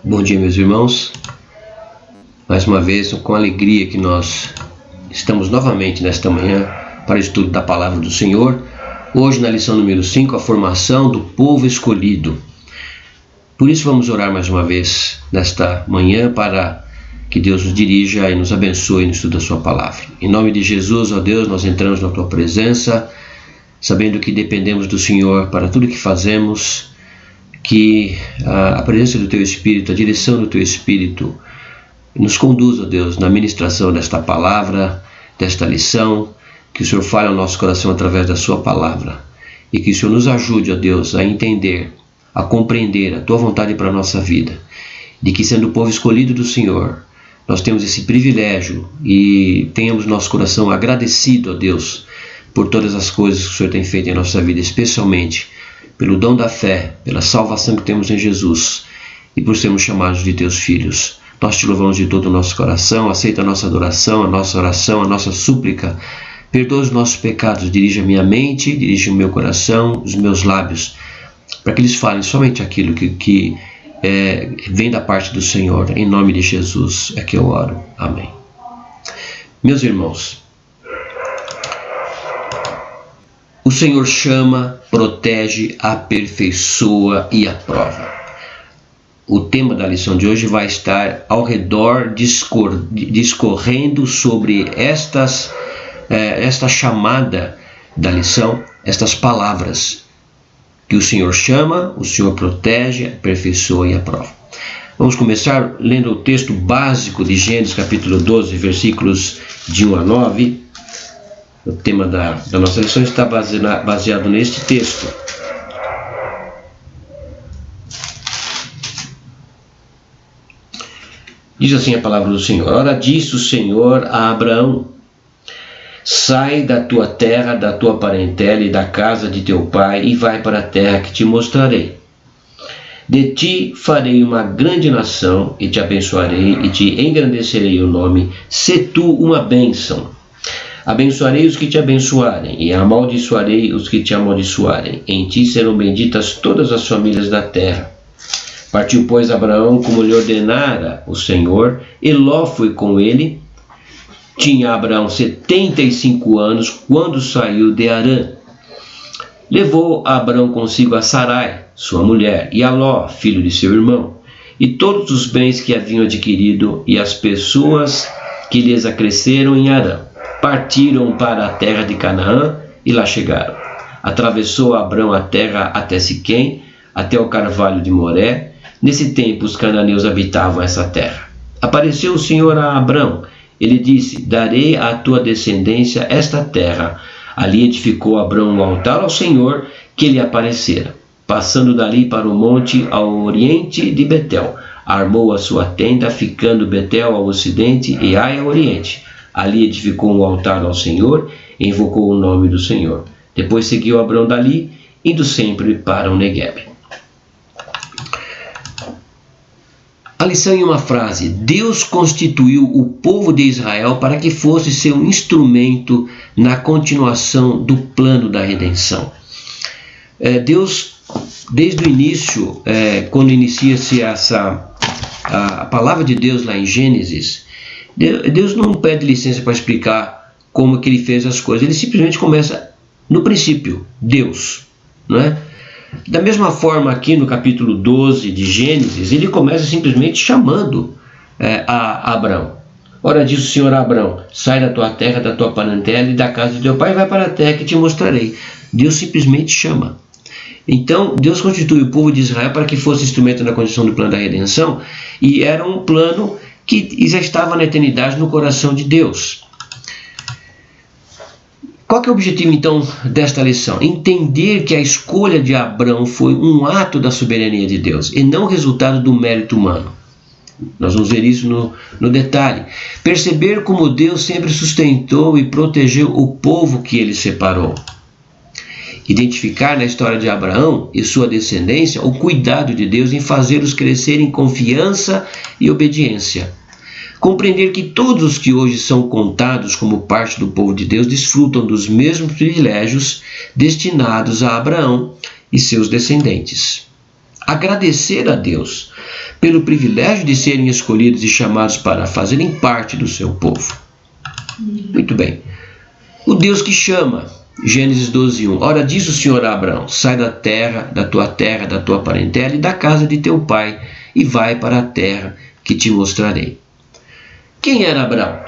Bom dia, meus irmãos. Mais uma vez, com alegria que nós estamos novamente nesta manhã para o estudo da Palavra do Senhor. Hoje, na lição número 5, a formação do povo escolhido. Por isso, vamos orar mais uma vez nesta manhã para que Deus nos dirija e nos abençoe no estudo da Sua Palavra. Em nome de Jesus, ó Deus, nós entramos na Tua presença, sabendo que dependemos do Senhor para tudo que fazemos, que a presença do Teu Espírito, a direção do Teu Espírito nos conduz, ó Deus, na ministração desta palavra, desta lição, que o Senhor fale ao nosso coração através da Sua palavra e que o Senhor nos ajude, ó Deus, a entender, a compreender a Tua vontade para a nossa vida, de que sendo o povo escolhido do Senhor, nós temos esse privilégio e tenhamos nosso coração agradecido, ó Deus, por todas as coisas que o Senhor tem feito em nossa vida, especialmente pelo dom da fé, pela salvação que temos em Jesus e por sermos chamados de Teus filhos. Nós Te louvamos de todo o nosso coração, aceita a nossa adoração, a nossa oração, a nossa súplica. Perdoa os nossos pecados, dirige a minha mente, dirige o meu coração, os meus lábios, para que eles falem somente aquilo que vem da parte do Senhor. Em nome de Jesus é que eu oro. Amém. Meus irmãos, o Senhor chama, protege, aperfeiçoa e aprova. O tema da lição de hoje vai estar ao redor, discorrendo sobre esta chamada da lição, estas palavras que o Senhor chama, o Senhor protege, aperfeiçoa e aprova. Vamos começar lendo o texto básico de Gênesis capítulo 12, versículos de 1 a 9. O tema da nossa lição está baseado neste texto. Diz assim a palavra do Senhor: Ora disse o Senhor a Abraão: Sai da tua terra, da tua parentela e da casa de teu pai, e vai para a terra que te mostrarei. De ti farei uma grande nação, e te abençoarei, e te engrandecerei o nome. Sê tu uma bênção. Abençoarei os que te abençoarem, e amaldiçoarei os que te amaldiçoarem. Em ti serão benditas todas as famílias da terra. Partiu, pois, Abraão como lhe ordenara o Senhor, e Ló foi com ele. Tinha Abraão 75 anos quando saiu de Harã. Levou Abraão consigo a Sarai, sua mulher, e a Ló, filho de seu irmão, e todos os bens que haviam adquirido, e as pessoas que lhes acresceram em Harã. Partiram para a terra de Canaã e lá chegaram. Atravessou Abraão a terra até Siquém, até o carvalho de Moré. Nesse tempo os cananeus habitavam essa terra. Apareceu o Senhor a Abraão. Ele disse: Darei à tua descendência esta terra. Ali edificou Abraão um altar ao Senhor que lhe aparecera. Passando dali para o monte ao oriente de Betel, armou a sua tenda, ficando Betel ao ocidente e Ai ao oriente. Ali edificou um altar ao Senhor e invocou o nome do Senhor. Depois seguiu Abraão dali, indo sempre para o Neguebe. A lição em uma frase: Deus constituiu o povo de Israel para que fosse seu instrumento na continuação do plano da redenção. Deus, desde o início, quando inicia-se a palavra de Deus lá em Gênesis, Deus não pede licença para explicar como que ele fez as coisas. Ele simplesmente começa no princípio, Deus, não é? Da mesma forma, aqui no capítulo 12 de Gênesis, ele começa simplesmente chamando a Abraão. Ora, diz o Senhor a Abraão: Sai da tua terra, da tua parentela e da casa de teu pai, e vai para a terra que te mostrarei. Deus simplesmente chama. Então, Deus constitui o povo de Israel para que fosse instrumento na condição do plano da redenção, e era um plano que já estava na eternidade no coração de Deus. Qual que é o objetivo, então, desta lição? Entender que a escolha de Abraão foi um ato da soberania de Deus e não resultado do mérito humano. Nós vamos ver isso no detalhe. Perceber como Deus sempre sustentou e protegeu o povo que ele separou. Identificar na história de Abraão e sua descendência o cuidado de Deus em fazê-los crescer em confiança e obediência. Compreender que todos os que hoje são contados como parte do povo de Deus desfrutam dos mesmos privilégios destinados a Abraão e seus descendentes. Agradecer a Deus pelo privilégio de serem escolhidos e chamados para fazerem parte do seu povo. Muito bem. O Deus que chama, Gênesis 12:1. Ora diz o Senhor a Abraão: sai da terra, da tua parentela e da casa de teu pai, e vai para a terra que te mostrarei. Quem era Abraão?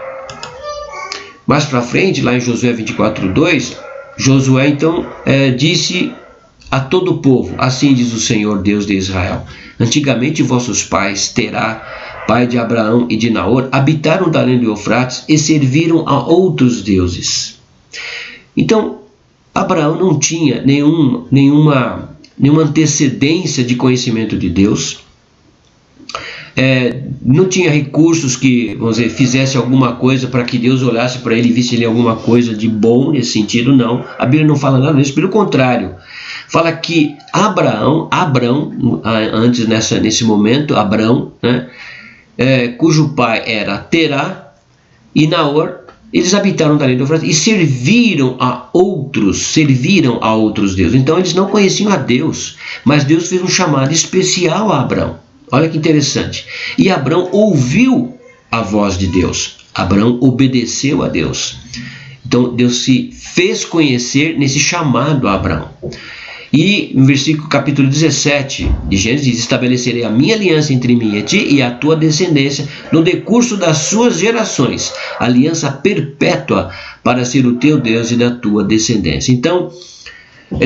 Mais para frente, lá em Josué 24:2, Josué então disse a todo o povo: assim diz o Senhor Deus de Israel: antigamente vossos pais, Terá, pai de Abraão e de Naor, habitaram da além do Eufrates e serviram a outros deuses. Então, Abraão não tinha nenhuma antecedência de conhecimento de Deus, não tinha recursos que, vamos dizer, fizesse alguma coisa para que Deus olhasse para ele e visse ele alguma coisa de bom nesse sentido, não. A Bíblia não fala nada disso, pelo contrário. Fala que Abraão, antes nesse momento, Abrão, né, cujo pai era Terá e Naor, eles habitaram da além do Eufrates e serviram a outros deuses. Então eles não conheciam a Deus, mas Deus fez um chamado especial a Abrão. Olha que interessante. E Abrão ouviu a voz de Deus. Abrão obedeceu a Deus. Então Deus se fez conhecer nesse chamado a Abrão. E no versículo capítulo 17 de Gênesis diz: estabelecerei a minha aliança entre mim e ti e a tua descendência no decurso das suas gerações, aliança perpétua para ser o teu Deus e da tua descendência. Então,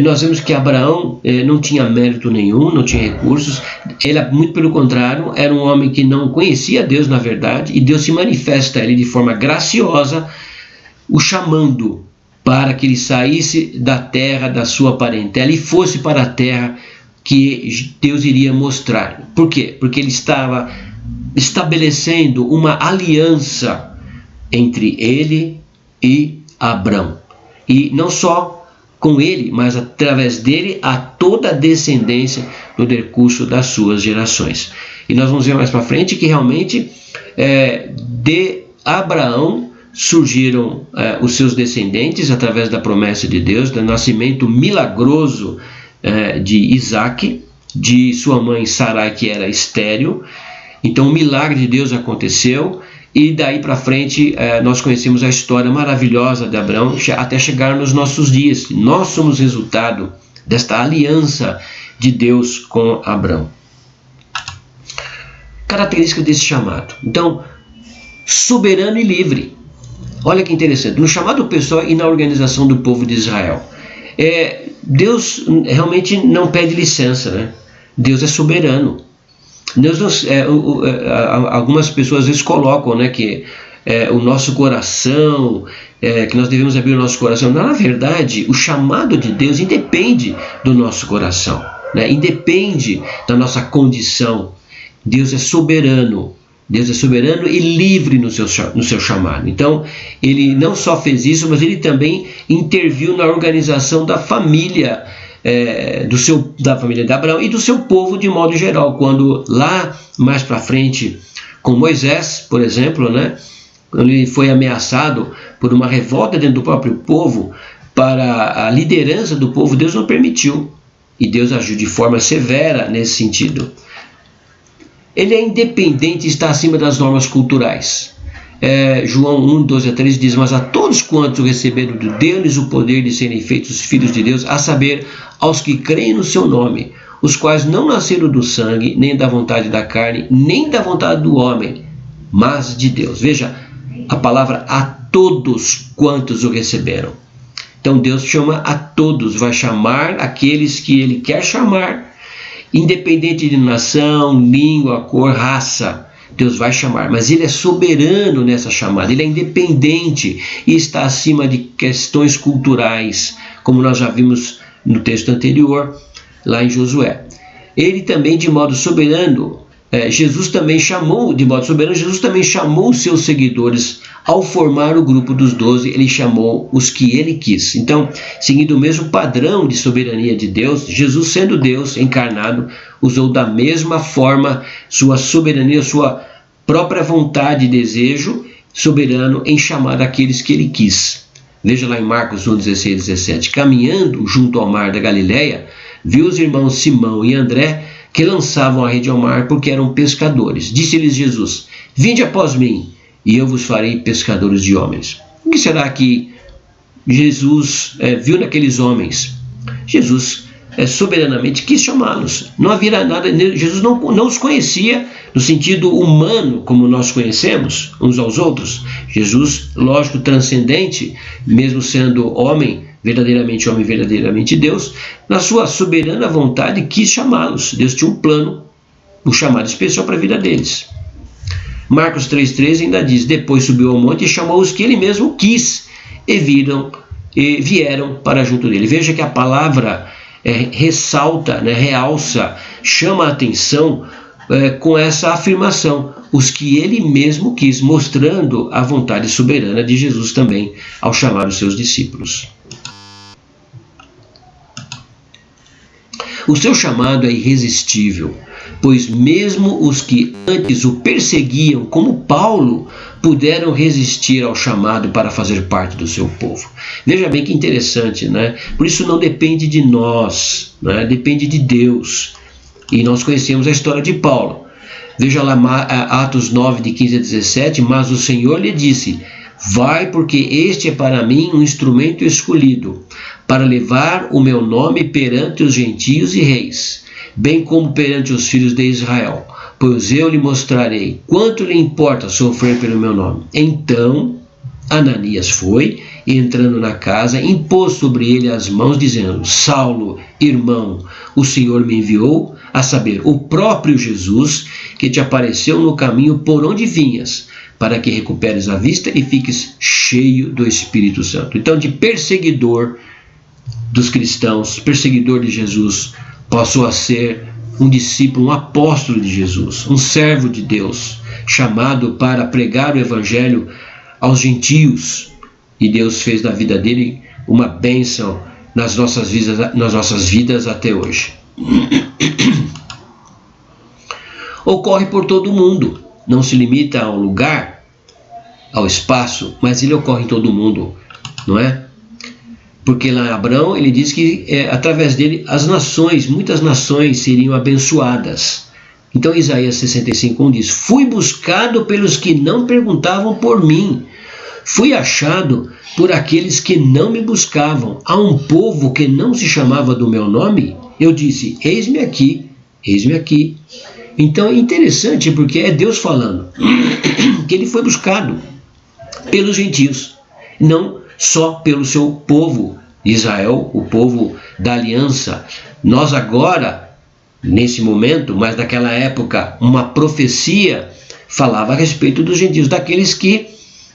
nós vemos que Abraão não tinha mérito nenhum, não tinha recursos. Ele, muito pelo contrário, era um homem que não conhecia Deus na verdade, e Deus se manifesta a ele de forma graciosa, o chamando para que ele saísse da terra da sua parentela e fosse para a terra que Deus iria mostrar. Por quê? Porque ele estava estabelecendo uma aliança entre ele e Abrão. E não só com ele, mas através dele a toda a descendência no decurso das suas gerações. E nós vamos ver mais para frente que realmente de Abraão surgiram os seus descendentes através da promessa de Deus, do nascimento milagroso de Isaac, de sua mãe Sarai, que era estéril. Então o milagre de Deus aconteceu, e daí para frente nós conhecemos a história maravilhosa de Abraão até chegar nos nossos dias. Nós somos resultado desta aliança de Deus com Abraão. Característica desse chamado. Então, soberano e livre. Olha que interessante, no chamado pessoal e na organização do povo de Israel. Deus realmente não pede licença, né? Deus é soberano. Deus algumas pessoas às vezes colocam, né, que o nosso coração, que nós devemos abrir o nosso coração. Na verdade, o chamado de Deus independe do nosso coração, né? Independe da nossa condição. Deus é soberano. Deus é soberano e livre no seu chamado. Então, ele não só fez isso, mas ele também interviu na organização da família, da família de Abraão e do seu povo de modo geral. Quando lá mais para frente, com Moisés, por exemplo, né, quando ele foi ameaçado por uma revolta dentro do próprio povo, para a liderança do povo, Deus não permitiu. E Deus agiu de forma severa nesse sentido. Ele é independente e está acima das normas culturais. João 1, 12 a 13 diz: mas a todos quantos o receberam, deu-lhes o poder de serem feitos filhos de Deus, a saber, aos que creem no seu nome, os quais não nasceram do sangue, nem da vontade da carne, nem da vontade do homem, mas de Deus. Veja a palavra a todos quantos o receberam. Então Deus chama a todos, vai chamar aqueles que ele quer chamar, independente de nação, língua, cor, raça. Deus vai chamar, mas ele é soberano nessa chamada, ele é independente e está acima de questões culturais, como nós já vimos no texto anterior, lá em Josué. Ele também, de modo soberano, Jesus também chamou os seus seguidores. Ao formar o grupo dos 12, ele chamou os que ele quis. Então, seguindo o mesmo padrão de soberania de Deus, Jesus, sendo Deus encarnado, usou da mesma forma sua soberania, sua própria vontade e desejo soberano em chamar aqueles que ele quis. Veja lá em Marcos 1, 16 e 17. Caminhando junto ao mar da Galileia, viu os irmãos Simão e André, que lançavam a rede ao mar, porque eram pescadores. Disse-lhes Jesus: vinde após mim, e eu vos farei pescadores de homens. O que será que Jesus viu naqueles homens? Jesus soberanamente quis chamá-los. Não havia nada, Jesus não os conhecia no sentido humano como nós conhecemos uns aos outros. Jesus, lógico, transcendente, mesmo sendo homem, verdadeiramente Deus, na sua soberana vontade quis chamá-los. Deus tinha um plano, um chamado especial para a vida deles. Marcos 3,13 ainda diz: depois subiu ao monte e chamou os que ele mesmo quis, e vieram para junto dele. Veja que a palavra ressalta, realça, chama a atenção com essa afirmação: os que ele mesmo quis, mostrando a vontade soberana de Jesus também ao chamar os seus discípulos. O seu chamado é irresistível, pois mesmo os que antes o perseguiam, como Paulo, puderam resistir ao chamado para fazer parte do seu povo. Veja bem que interessante, né? Por isso não depende de nós, né? Depende de Deus. E nós conhecemos a história de Paulo. Veja lá Atos 9, de 15 a 17, mas o Senhor lhe disse: vai, porque este é para mim um instrumento escolhido, para levar o meu nome perante os gentios e reis, bem como perante os filhos de Israel, pois eu lhe mostrarei quanto lhe importa sofrer pelo meu nome. Então Ananias foi, e entrando na casa, impôs sobre ele as mãos, dizendo: Saulo, irmão, o Senhor me enviou, a saber, o próprio Jesus, que te apareceu no caminho por onde vinhas, para que recuperes a vista e fiques cheio do Espírito Santo. Então, de perseguidor dos cristãos, perseguidor de Jesus, passou a ser um discípulo, um apóstolo de Jesus, um servo de Deus, chamado para pregar o evangelho aos gentios. E Deus fez da vida dele uma bênção nas nossas vidas até hoje. Ocorre por todo o mundo, não se limita ao lugar, ao espaço, mas ele ocorre em todo o mundo, não é? Porque lá em Abraão ele diz que através dele as nações, muitas nações seriam abençoadas. Então Isaías 65:1 diz: fui buscado pelos que não perguntavam por mim, fui achado por aqueles que não me buscavam. A um povo que não se chamava do meu nome, eu disse: eis-me aqui, eis-me aqui. Então é interessante, porque é Deus falando que ele foi buscado pelos gentios, não só pelo seu povo Israel, o povo da aliança. Nós agora, nesse momento, mas naquela época, uma profecia falava a respeito dos gentios, daqueles que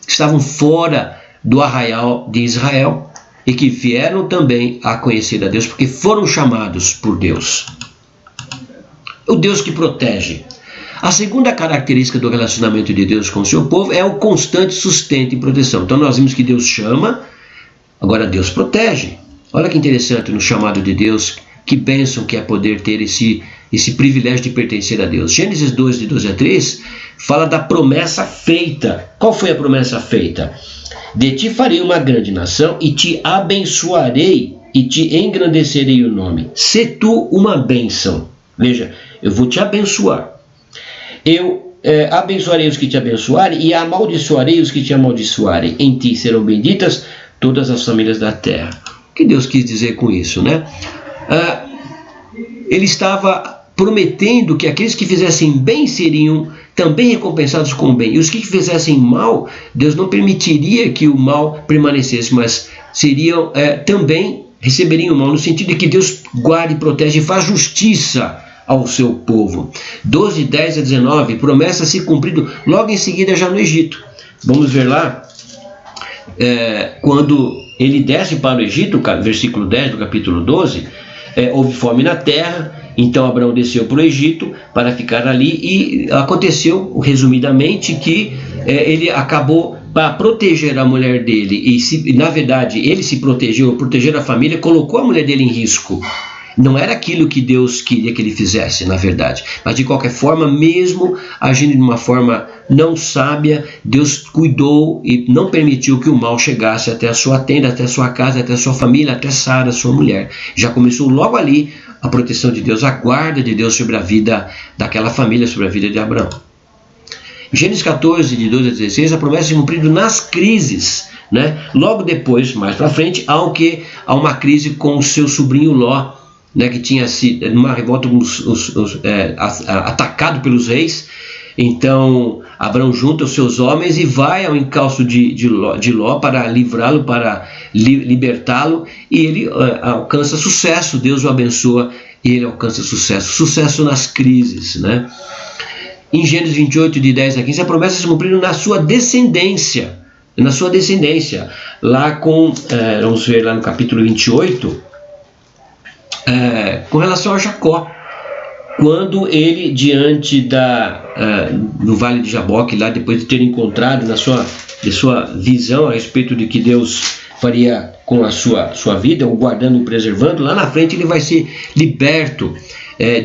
estavam fora do arraial de Israel e que vieram também a conhecer a Deus, porque foram chamados por Deus. O Deus que protege. A segunda característica do relacionamento de Deus com o seu povo é o constante sustento e proteção. Então nós vimos que Deus chama, agora Deus protege. Olha que interessante no chamado de Deus, que bênção que é poder ter esse privilégio de pertencer a Deus. Gênesis 2, de 12 a 3, fala da promessa feita. Qual foi a promessa feita? De ti farei uma grande nação e te abençoarei e te engrandecerei o nome. Se tu uma bênção. Veja, eu vou te abençoar. Eu abençoarei os que te abençoarem e amaldiçoarei os que te amaldiçoarem. Em ti serão benditas todas as famílias da terra. O que Deus quis dizer com isso, né? Ele estava prometendo que aqueles que fizessem bem seriam também recompensados com o bem. E os que fizessem mal, Deus não permitiria que o mal permanecesse, mas seriam também receberiam o mal, no sentido de que Deus guarde, protege e faz justiça ao seu povo. 12, 10 a 19, promessa se cumprindo logo em seguida já no Egito. Vamos ver lá, quando ele desce para o Egito, versículo 10 do capítulo 12, houve fome na terra, então Abraão desceu para o Egito para ficar ali e aconteceu, resumidamente, que ele acabou para proteger a mulher dele, e na verdade ele se protegeu, proteger a família, colocou a mulher dele em risco. Não era aquilo que Deus queria que ele fizesse, na verdade. Mas de qualquer forma, mesmo agindo de uma forma não sábia, Deus cuidou e não permitiu que o mal chegasse até a sua tenda, até a sua casa, até a sua família, até Sara, sua mulher. Já começou logo ali a proteção de Deus, a guarda de Deus sobre a vida daquela família, sobre a vida de Abraão. Em Gênesis 14, de 12 a 16, a promessa é cumprida nas crises, né? Logo depois, mais para frente, há uma crise com o seu sobrinho Ló, né, que tinha sido numa revolta atacado pelos reis. Então Abraão junta os seus homens e vai ao encalço de Ló para livrá-lo, para libertá-lo, e ele alcança sucesso. Deus o abençoa e ele alcança sucesso nas crises, né? Em Gênesis 28, de 10 a 15, a promessa se cumpriu na sua descendência, lá vamos ver lá no capítulo 28, com relação a Jacó, quando ele, diante no Vale de Jaboque, lá depois de ter encontrado de sua visão a respeito de que Deus faria com a sua vida, o guardando e preservando, lá na frente ele vai ser liberto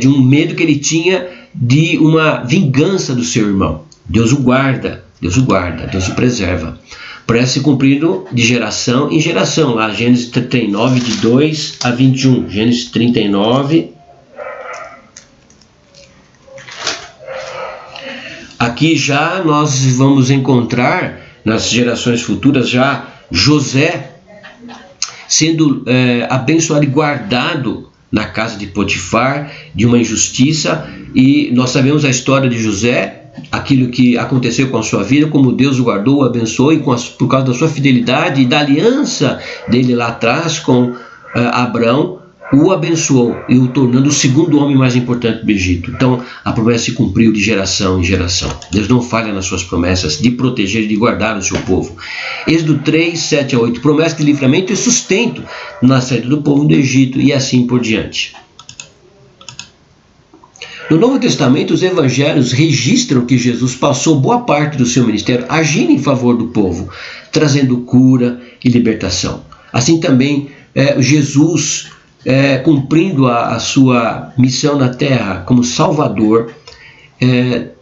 de um medo que ele tinha de uma vingança do seu irmão. Deus o guarda, Deus o preserva. Parece se cumprindo de geração em geração, lá Gênesis 39, de 2 a 21. Gênesis 39. Aqui já nós vamos encontrar, nas gerações futuras, já José sendo abençoado e guardado na casa de Potifar, de uma injustiça, e nós sabemos a história de José, aquilo que aconteceu com a sua vida, como Deus o guardou, o abençoou, e por causa da sua fidelidade e da aliança dele lá atrás com Abraão, o abençoou e o tornando o segundo homem mais importante do Egito. Então a promessa se cumpriu de geração em geração. Deus não falha nas suas promessas de proteger e de guardar o seu povo. Êxodo 3, 7 a 8, promessa de livramento e sustento na saída do povo do Egito, e assim por diante. No Novo Testamento, os evangelhos registram que Jesus passou boa parte do seu ministério agindo em favor do povo, trazendo cura e libertação. Assim também Jesus, cumprindo a sua missão na terra como Salvador,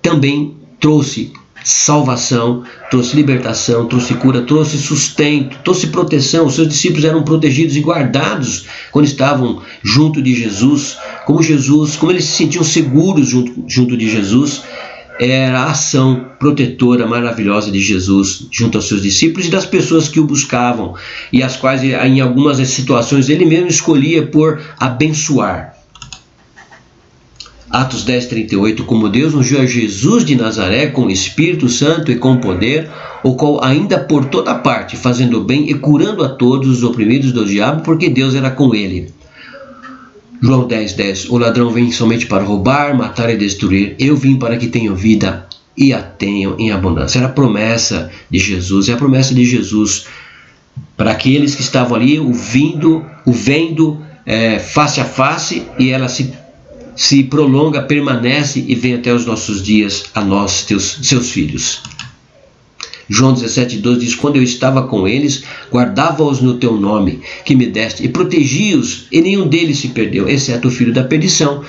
também trouxe salvação, trouxe libertação, trouxe cura, trouxe sustento, trouxe proteção. Os seus discípulos eram protegidos e guardados quando estavam junto de Jesus. Como eles se sentiam seguros junto de Jesus, era a ação protetora maravilhosa de Jesus junto aos seus discípulos e das pessoas que o buscavam, e as quais em algumas situações ele mesmo escolhia por abençoar. Atos 10, 38, como Deus ungiu a Jesus de Nazaré com o Espírito Santo e com poder, o qual ainda por toda parte, fazendo bem e curando a todos os oprimidos do diabo, porque Deus era com ele. João 10, 10, o ladrão vem somente para roubar, matar e destruir. Eu vim para que tenham vida e a tenham em abundância. Era a promessa de Jesus, é a promessa de Jesus para aqueles que estavam ali, o vendo face a face, e ela se prolonga, permanece e vem até os nossos dias, a nós, seus filhos. João 17, 12 diz, quando eu estava com eles, guardava-os no teu nome, que me deste, e protegi-os, e nenhum deles se perdeu, exceto o filho da perdição,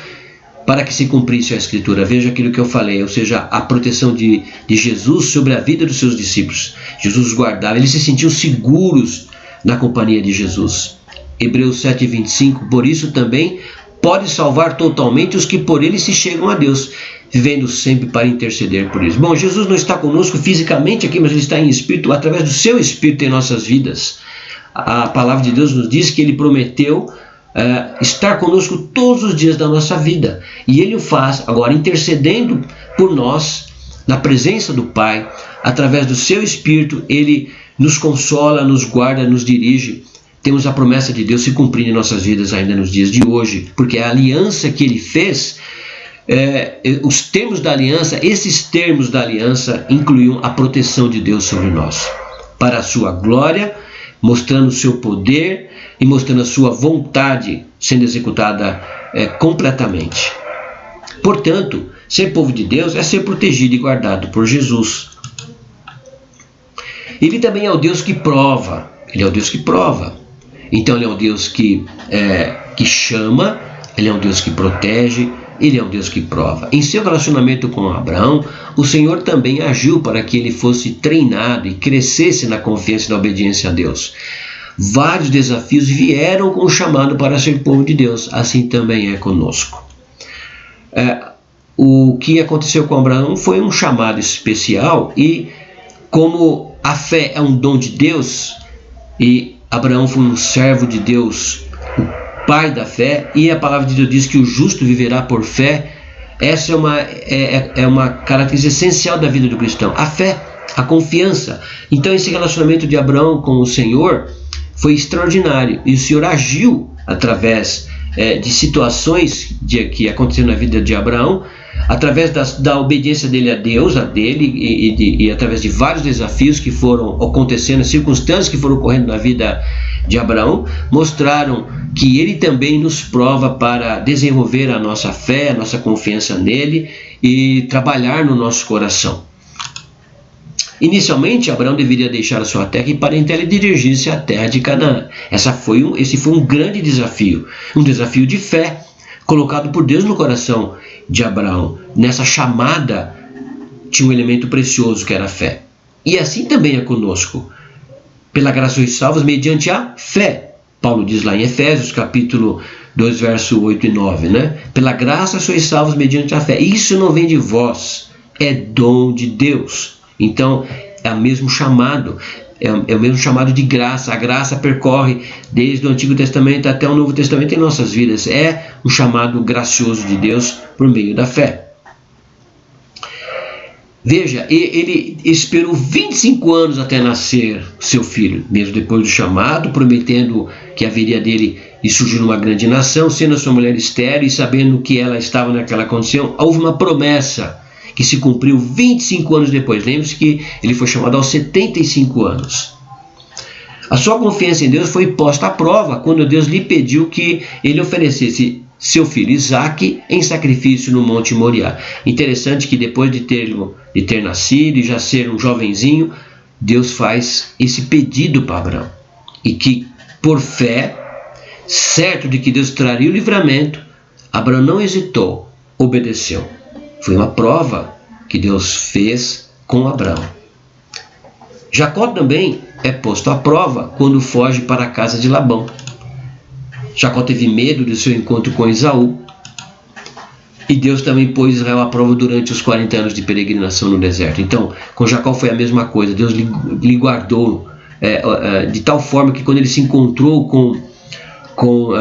para que se cumprisse a Escritura. Veja aquilo que eu falei, ou seja, a proteção de Jesus sobre a vida dos seus discípulos. Jesus os guardava, eles se sentiam seguros na companhia de Jesus. Hebreus 7, 25, por isso também pode salvar totalmente os que por ele se chegam a Deus, vivendo sempre para interceder por eles. Bom, Jesus não está conosco fisicamente aqui, mas ele está em espírito, através do seu espírito em nossas vidas. A palavra de Deus nos diz que ele prometeu estar conosco todos os dias da nossa vida, e ele o faz agora intercedendo por nós na presença do Pai, através do seu espírito. Ele nos consola, nos guarda, nos dirige. Temos a promessa de Deus se cumprindo em nossas vidas ainda nos dias de hoje, porque a aliança que ele fez, os termos da aliança, esses termos da aliança incluíam a proteção de Deus sobre nós, para a sua glória, mostrando o seu poder e mostrando a sua vontade sendo executada completamente. Portanto, ser povo de Deus é ser protegido e guardado por Jesus. Ele também é o Deus que prova. Ele é o Deus que prova. Então ele é o Deus que chama Ele é um Deus que protege, Ele é um Deus que prova. Em seu relacionamento com Abraão, o Senhor também agiu para que ele fosse treinado e crescesse na confiança e na obediência a Deus. Vários desafios vieram com o chamado para ser povo de Deus, assim também é conosco. O que aconteceu com Abraão foi um chamado especial, e como a fé é um dom de Deus, e Abraão foi um servo de Deus, o pai da fé, e a palavra de Deus diz que o justo viverá por fé. Essa é uma característica essencial da vida do cristão, a fé, a confiança. Então esse relacionamento de Abraão com o Senhor foi extraordinário, e o Senhor agiu através de situações que aconteceram na vida de Abraão, através da obediência dele a Deus, e através de vários desafios que foram acontecendo, circunstâncias que foram ocorrendo na vida de Abraão, mostraram que ele também nos prova para desenvolver a nossa fé, a nossa confiança nele e trabalhar no nosso coração. Inicialmente, Abraão deveria deixar a sua terra e parentela e dirigir-se à terra de Canaã. Esse foi um grande desafio, um desafio de fé, colocado por Deus no coração de Abraão. Nessa chamada tinha um elemento precioso que era a fé. E assim também é conosco. Pela graça sois salvos mediante a fé. Paulo diz lá em Efésios, capítulo 2, verso 8 e 9, né? Pela graça sois salvos mediante a fé. Isso não vem de vós, é dom de Deus. Então, é o mesmo chamado. É o mesmo chamado de graça. A graça percorre desde o Antigo Testamento até o Novo Testamento em nossas vidas. É um chamado gracioso de Deus por meio da fé. Veja, ele esperou 25 anos até nascer seu filho, mesmo depois do chamado, prometendo que haveria dele e surgir uma grande nação, sendo a sua mulher estéril e sabendo que ela estava naquela condição. Houve uma promessa que se cumpriu 25 anos depois. Lembre-se que ele foi chamado aos 75 anos. A sua confiança em Deus foi posta à prova quando Deus lhe pediu que ele oferecesse seu filho Isaque em sacrifício no Monte Moriá. Interessante que depois de ter nascido e já ser um jovenzinho, Deus faz esse pedido para Abraão. E que, por fé, certo de que Deus traria o livramento, Abraão não hesitou, obedeceu. Foi uma prova que Deus fez com Abraão. Jacó também é posto à prova quando foge para a casa de Labão. Jacó teve medo do seu encontro com Esaú. E Deus também pôs Israel à prova durante os 40 anos de peregrinação no deserto. Então, com Jacó foi a mesma coisa. Deus lhe guardou de tal forma que quando ele se encontrou com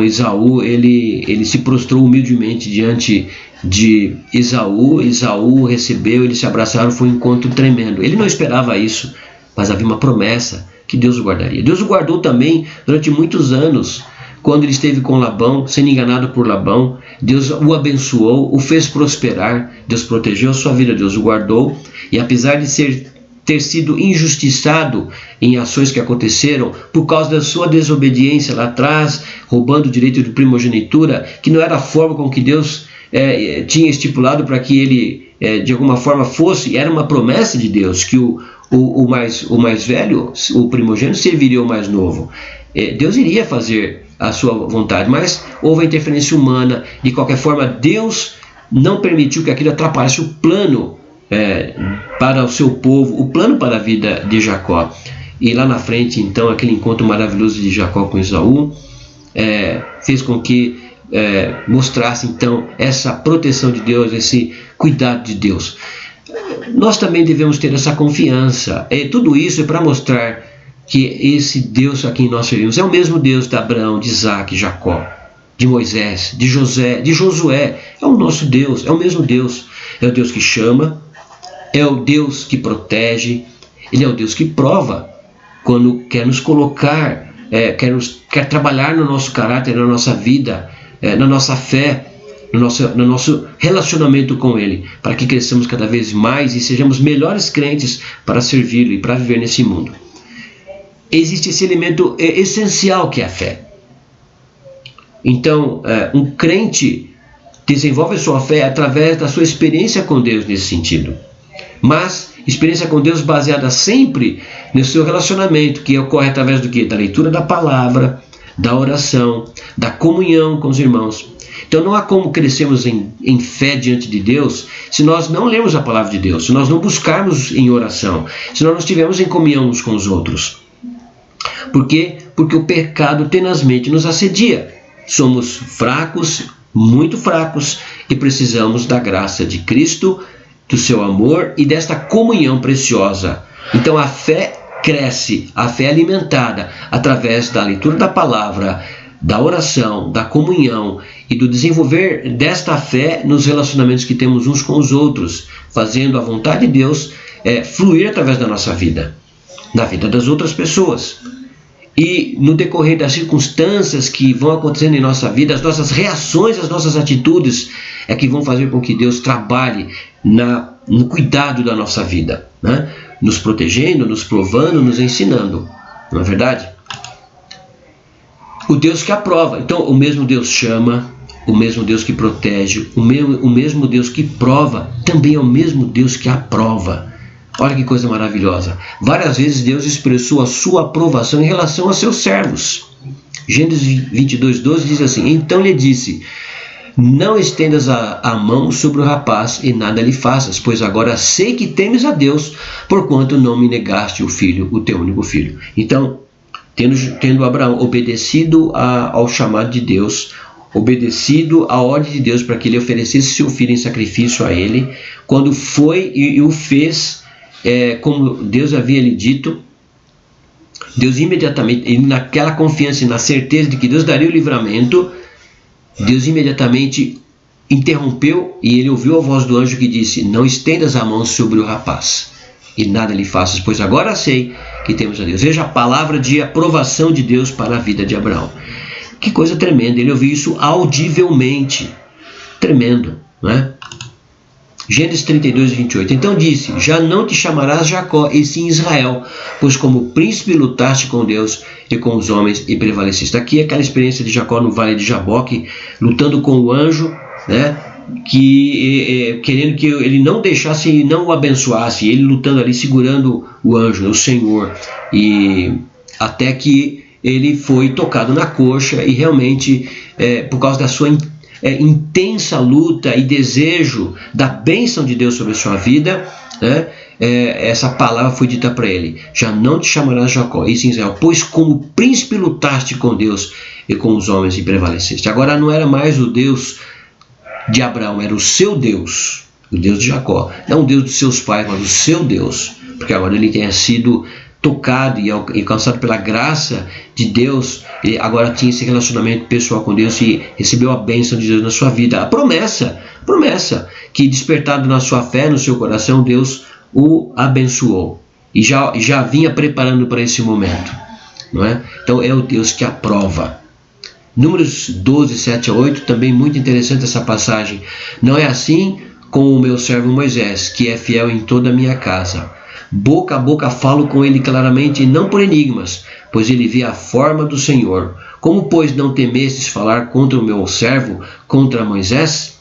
Esaú, ele se prostrou humildemente diante de Esaú. Esaú recebeu, eles se abraçaram, foi um encontro tremendo. Ele não esperava isso, mas havia uma promessa que Deus o guardaria. Deus o guardou também durante muitos anos, quando ele esteve com Labão, sendo enganado por Labão. Deus o abençoou, o fez prosperar, Deus protegeu a sua vida, Deus o guardou, e apesar de ter sido injustiçado em ações que aconteceram por causa da sua desobediência lá atrás, roubando o direito de primogenitura, que não era a forma com que Deus tinha estipulado para que ele de alguma forma fosse, era uma promessa de Deus que o mais velho, o primogênito, serviria ao mais novo. Deus iria fazer a sua vontade, mas houve a interferência humana. De qualquer forma, Deus não permitiu que aquilo atrapalhasse o plano para o seu povo, o plano para a vida de Jacó. E lá na frente, então, aquele encontro maravilhoso de Jacó com Esaú fez com que mostrasse, então, essa proteção de Deus, esse cuidado de Deus. Nós também devemos ter essa confiança. Tudo isso é para mostrar que esse Deus a quem nós servimos é o mesmo Deus de Abraão, de Isaque, de Jacó, de Moisés, de Josué. É o nosso Deus, é o mesmo Deus. É o Deus que chama, é o Deus que protege, Ele é o Deus que prova quando quer nos colocar, quer trabalhar no nosso caráter, na nossa vida, na nossa fé, no nosso relacionamento com Ele, para que cresçamos cada vez mais e sejamos melhores crentes para servi-lo e para viver nesse mundo. Existe esse elemento essencial que é a fé. Então, um crente desenvolve a sua fé através da sua experiência com Deus nesse sentido. Mas experiência com Deus baseada sempre no seu relacionamento, que ocorre através do quê? Da leitura da palavra, da oração, da comunhão com os irmãos. Então não há como crescermos em fé diante de Deus se nós não lermos a palavra de Deus, se nós não buscarmos em oração, se nós não estivermos em comunhão uns com os outros. Por quê? Porque o pecado tenazmente nos assedia. Somos fracos, muito fracos, e precisamos da graça de Cristo, do seu amor e desta comunhão preciosa. Então a fé cresce, a fé é alimentada através da leitura da palavra, da oração, da comunhão e do desenvolver desta fé nos relacionamentos que temos uns com os outros, fazendo a vontade de Deus fluir através da nossa vida, na vida das outras pessoas. E no decorrer das circunstâncias que vão acontecendo em nossa vida, as nossas reações, as nossas atitudes é que vão fazer com que Deus trabalhe no cuidado da nossa vida, né? Nos protegendo, nos provando, nos ensinando. Não é verdade? O Deus que aprova. Então, o mesmo Deus chama, o mesmo Deus que protege, o mesmo Deus que prova, também é o mesmo Deus que aprova. Olha que coisa maravilhosa. Várias vezes Deus expressou a sua aprovação em relação a seus servos. Gênesis 22:12 diz assim: então lhe disse, não estendas a mão sobre o rapaz e nada lhe faças, pois agora sei que temes a Deus, porquanto não me negaste o filho, o teu único filho. Então, tendo Abraão obedecido ao chamado de Deus, obedecido à ordem de Deus para que ele oferecesse seu filho em sacrifício a ele, quando foi e o fez, como Deus havia lhe dito, Deus imediatamente, naquela confiança e na certeza de que Deus daria o livramento, Deus imediatamente interrompeu e ele ouviu a voz do anjo que disse: não estendas a mão sobre o rapaz e nada lhe faças, pois agora sei que temos a Deus. Veja a palavra de aprovação de Deus para a vida de Abraão. Que coisa tremenda, ele ouviu isso audivelmente. Tremendo, não é? Gênesis 32:28. Então disse: já não te chamarás Jacó, e sim Israel, pois como príncipe lutaste com Deus e com os homens e prevaleceste. Aqui é aquela experiência de Jacó no vale de Jaboque, lutando com o anjo, né? Querendo que ele não deixasse e não o abençoasse, ele lutando ali, segurando o anjo, o Senhor, e até que ele foi tocado na coxa e realmente, por causa da sua intensa luta e desejo da bênção de Deus sobre a sua vida, né? Essa palavra foi dita para ele: já não te chamarás Jacó, e sim Israel, pois como príncipe lutaste com Deus e com os homens e prevaleceste. Agora não era mais o Deus de Abraão, era o seu Deus, o Deus de Jacó, não o Deus dos seus pais, mas o seu Deus, porque agora ele tinha sido tocado e alcançado pela graça de Deus, ele agora tinha esse relacionamento pessoal com Deus e recebeu a bênção de Deus na sua vida, a promessa que, despertado na sua fé, no seu coração, Deus o abençoou e já vinha preparando para esse momento, não é? Então é o Deus que aprova. Números 12:7-8, também muito interessante essa passagem. Não é assim com o meu servo Moisés, que é fiel em toda a minha casa. Boca a boca falo com ele claramente, e não por enigmas, pois ele vê a forma do Senhor. Como, pois, não temestes falar contra o meu servo, contra Moisés?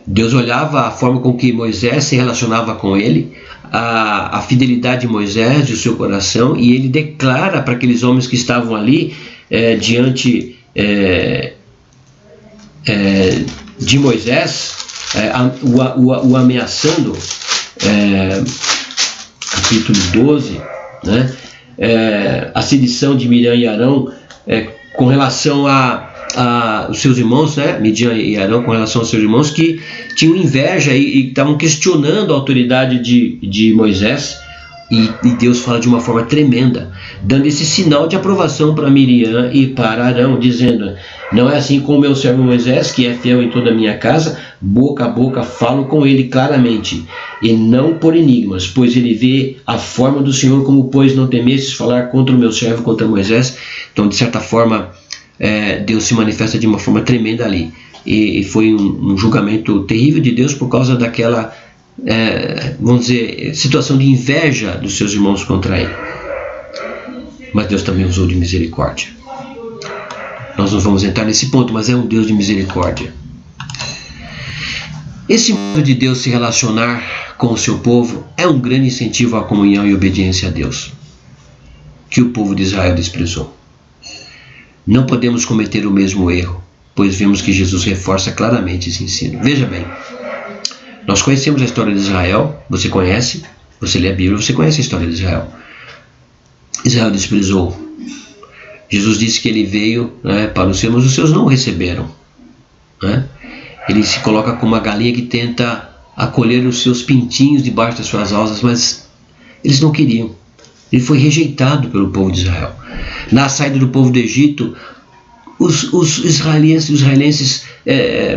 Deus olhava a forma com que Moisés se relacionava com ele, a fidelidade de Moisés, de seu coração, e ele declara para aqueles homens que estavam ali, diante de Moisés, o ameaçando, capítulo 12, né? A sedição de Miriam e Arão com relação a os seus irmãos, né? Miriam e Arão com relação aos seus irmãos que tinham inveja e estavam questionando a autoridade de Moisés. E Deus fala de uma forma tremenda, dando esse sinal de aprovação para Miriam e para Arão, dizendo: não é assim com o meu servo Moisés, que é fiel em toda a minha casa, boca a boca falo com ele claramente, e não por enigmas, pois ele vê a forma do Senhor, como pois não temestes falar contra o meu servo, contra Moisés. Então, de certa forma, Deus se manifesta de uma forma tremenda ali, e foi um julgamento terrível de Deus por causa daquela vamos dizer, situação de inveja dos seus irmãos contra ele. Mas Deus também usou de misericórdia. Nós não vamos entrar nesse ponto, mas é um Deus de misericórdia. Esse modo de Deus se relacionar com o seu povo é um grande incentivo à comunhão e obediência a Deus, que o povo de Israel desprezou. Não podemos cometer o mesmo erro, pois vemos que Jesus reforça claramente esse ensino. Veja bem, nós conhecemos a história de Israel, você conhece, você lê a Bíblia, você conhece a história de Israel. Israel desprezou. Jesus disse que ele veio, para os seus, mas os seus não o receberam. Ele se coloca como uma galinha que tenta acolher os seus pintinhos debaixo das suas asas, mas eles não queriam. Ele foi rejeitado pelo povo de Israel. Na saída do povo do Egito, os israelenses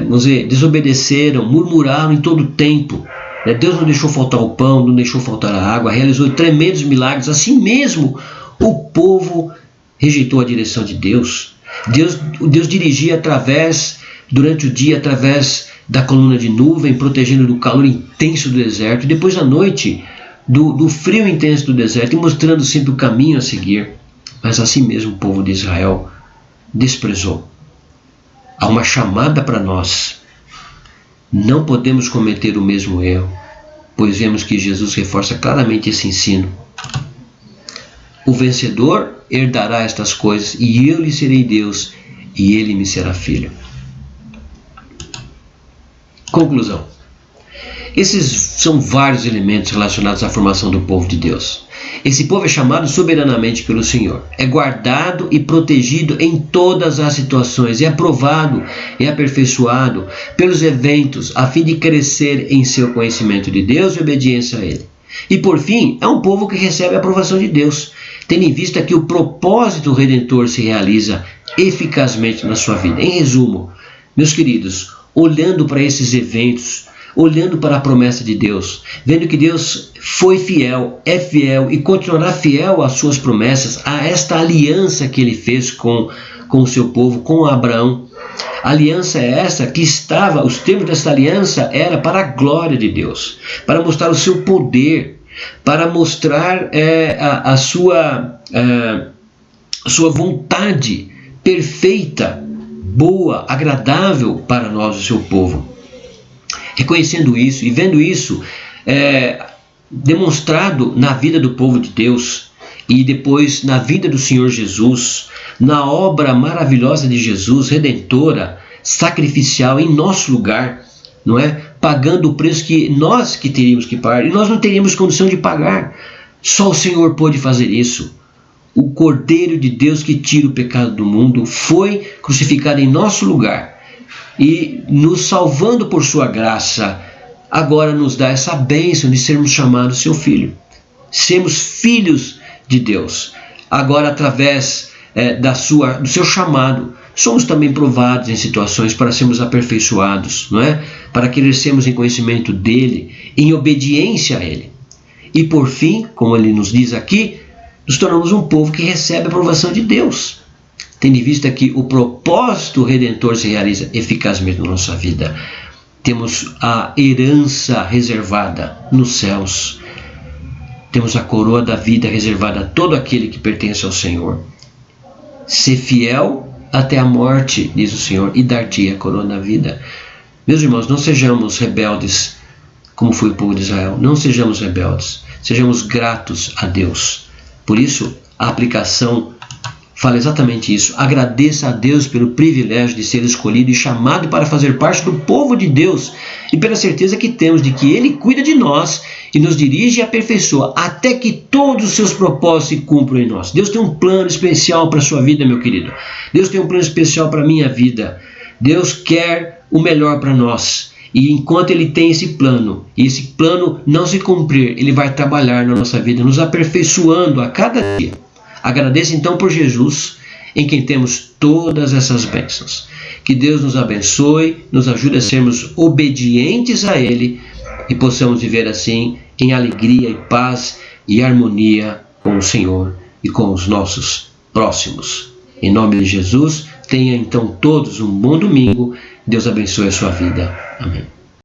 vamos dizer, desobedeceram, murmuraram em todo o tempo. Deus não deixou faltar o pão, não deixou faltar a água, realizou tremendos milagres. Assim mesmo, o povo rejeitou a direção de Deus. Deus dirigia durante o dia, através da coluna de nuvem, protegendo do calor intenso do deserto, e depois à noite, do frio intenso do deserto, e mostrando sempre o caminho a seguir. Mas assim mesmo o povo de Israel desprezou. Há uma chamada para nós. Não podemos cometer o mesmo erro, pois vemos que Jesus reforça claramente esse ensino. O vencedor herdará estas coisas, e eu lhe serei Deus, e ele me será filho. Conclusão. Esses são vários elementos relacionados à formação do povo de Deus. Esse povo é chamado soberanamente pelo Senhor. É guardado e protegido em todas as situações. É aprovado e aperfeiçoado pelos eventos a fim de crescer em seu conhecimento de Deus e obediência a Ele. E por fim, é um povo que recebe a aprovação de Deus, tendo em vista que o propósito redentor se realiza eficazmente na sua vida. Em resumo, meus queridos, olhando para esses eventos, olhando para a promessa de Deus, vendo que Deus foi fiel, é fiel e continuará fiel às suas promessas, a esta aliança que ele fez com o seu povo, com Abraão. A aliança é essa que os termos dessa aliança era para a glória de Deus, para mostrar o seu poder, para mostrar a sua vontade perfeita, boa, agradável para nós, o seu povo. Reconhecendo isso e vendo isso demonstrado na vida do povo de Deus e depois na vida do Senhor Jesus, na obra maravilhosa de Jesus, redentora, sacrificial em nosso lugar, não é? Pagando o preço que nós teríamos que pagar, e nós não teríamos condição de pagar. Só o Senhor pôde fazer isso. O Cordeiro de Deus que tira o pecado do mundo foi crucificado em nosso lugar e nos salvando por sua graça, agora nos dá essa bênção de sermos chamados seu filho, sermos filhos de Deus. Agora, através do seu chamado, somos também provados em situações para sermos aperfeiçoados, não é? Para crescermos em conhecimento dele, em obediência a ele. E por fim, como ele nos diz aqui, nos tornamos um povo que recebe a aprovação de Deus, tendo em vista que o propósito redentor se realiza eficazmente na nossa vida. Temos a herança reservada nos céus. Temos a coroa da vida reservada a todo aquele que pertence ao Senhor. Ser fiel até a morte, diz o Senhor, e dar-te a coroa da vida. Meus irmãos, não sejamos rebeldes como foi o povo de Israel. Não sejamos rebeldes. Sejamos gratos a Deus. Por isso, a aplicação fala exatamente isso. Agradeça a Deus pelo privilégio de ser escolhido e chamado para fazer parte do povo de Deus, e pela certeza que temos de que Ele cuida de nós e nos dirige e aperfeiçoa até que todos os seus propósitos se cumpram em nós. Deus tem um plano especial para a sua vida, meu querido. Deus tem um plano especial para a minha vida. Deus quer o melhor para nós. E enquanto Ele tem esse plano, e esse plano não se cumprir, Ele vai trabalhar na nossa vida, nos aperfeiçoando a cada dia. Agradeça então por Jesus, em quem temos todas essas bênçãos. Que Deus nos abençoe, nos ajude a sermos obedientes a Ele e possamos viver assim em alegria e paz e harmonia com o Senhor e com os nossos próximos. Em nome de Jesus, tenha então todos um bom domingo. Deus abençoe a sua vida. Amém.